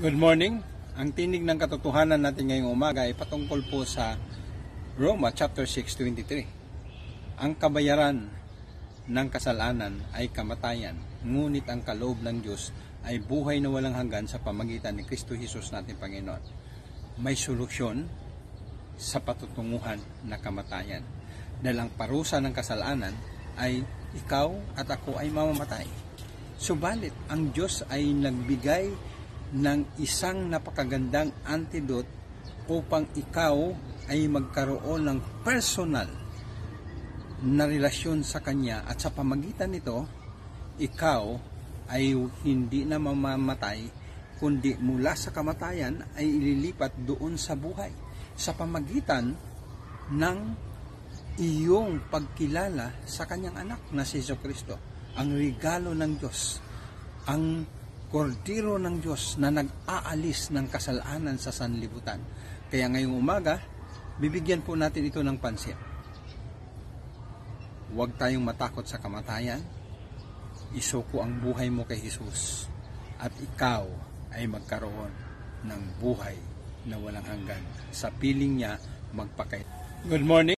Good morning. Ang tinig ng katotohanan natin ngayong umaga ay patungkol po sa Roma chapter 6:23. Ang kabayaran ng kasalanan ay kamatayan, ngunit ang kaloob ng Diyos ay buhay na walang hanggan sa pamagitan ni Kristo Jesus nating Panginoon. May solusyon sa patutunguhan na kamatayan. Dahil ang parusa ng kasalanan ay ikaw at ako ay mamamatay. Subalit, ang Diyos ay nagbigay ng isang napakagandang antidote upang ikaw ay magkaroon ng personal na relasyon sa Kanya, at sa pamagitan nito, ikaw ay hindi na mamamatay, kundi mula sa kamatayan ay ililipat doon sa buhay sa pamagitan ng iyong pagkilala sa Kanyang anak na si Jesucristo, ang regalo ng Diyos, ang kordero ng Diyos na nag-aalis ng kasalanan sa sanlibutan. Kaya ngayong umaga, bibigyan po natin ito ng pansin. Huwag tayong matakot sa kamatayan. Isuko ang buhay mo kay Jesus at ikaw ay magkaroon ng buhay na walang hanggan. Sa piling niya, magpakay. Good morning.